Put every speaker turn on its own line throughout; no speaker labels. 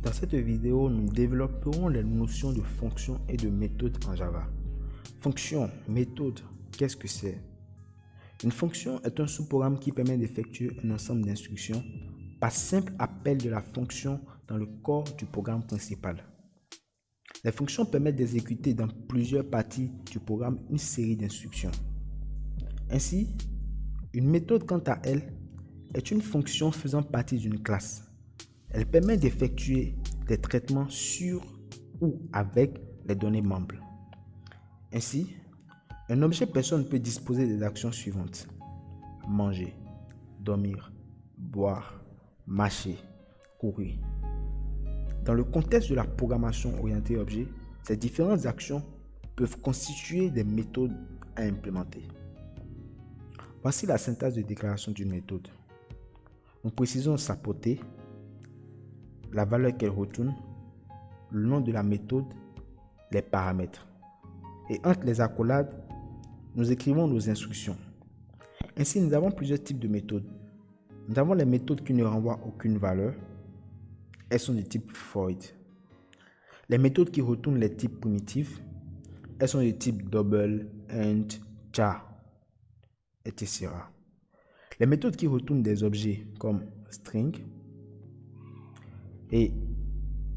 Dans cette vidéo, nous développerons les notions de fonction et de méthode en Java. Fonction, méthode, qu'est-ce que c'est? Une fonction est un sous-programme qui permet d'effectuer un ensemble d'instructions par simple appel de la fonction dans le corps du programme principal. Les fonctions permettent d'exécuter dans plusieurs parties du programme une série d'instructions. Ainsi, une méthode, quant à elle, est une fonction faisant partie d'une classe. Elle permet d'effectuer des traitements sur ou avec les données membres. Ainsi, un objet personne peut disposer des actions suivantes: manger, dormir, boire, marcher, courir. Dans le contexte de la programmation orientée objet, ces différentes actions peuvent constituer des méthodes à implémenter. Voici la syntaxe de déclaration d'une méthode. Nous précisons sa portée, la valeur qu'elle retourne, le nom de la méthode, les paramètres. Et entre les accolades, nous écrivons nos instructions. Ainsi, nous avons plusieurs types de méthodes. Nous avons les méthodes qui ne renvoient aucune valeur. Elles sont de type void. Les méthodes qui retournent les types primitifs. Elles sont de type double, int, char, etc. Les méthodes qui retournent des objets comme string. Et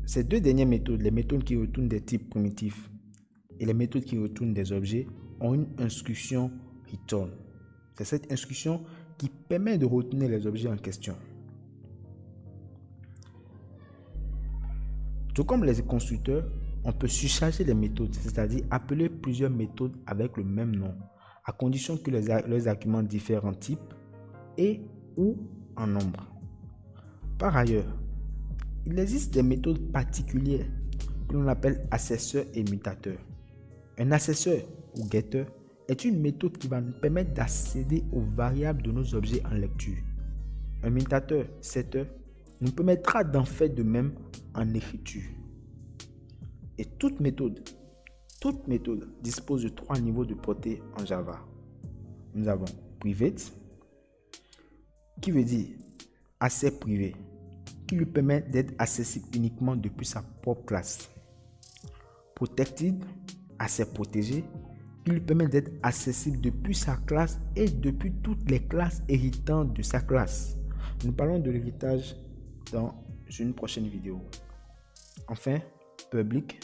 ces deux dernières méthodes, les méthodes qui retournent des types primitifs et les méthodes qui retournent des objets, ont une instruction return. C'est cette instruction qui permet de retourner les objets en question. Tout comme les constructeurs, on peut surcharger les méthodes, c'est-à-dire appeler plusieurs méthodes avec le même nom, à condition que leurs arguments diffèrent en type et ou en nombre. Par ailleurs, il existe des méthodes particulières que l'on appelle accesseurs et mutateurs. Un accesseur ou getter est une méthode qui va nous permettre d'accéder aux variables de nos objets en lecture. Un mutateur, setter, nous permettra d'en faire de même en écriture. Et toute méthode dispose de 3 niveaux de portée en Java. Nous avons private, qui veut dire accès privé, qui lui permet d'être accessible uniquement depuis sa propre classe. Protected, accès protégé, qui lui permet d'être accessible depuis sa classe et depuis toutes les classes héritantes de sa classe. Nous parlons de l'héritage dans une prochaine vidéo. Enfin, public,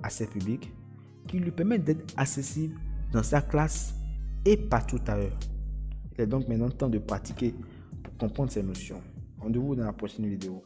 accès public, qui lui permet d'être accessible dans sa classe et partout ailleurs. Il est donc maintenant temps de pratiquer pour comprendre ces notions. Rendez-vous dans la prochaine vidéo.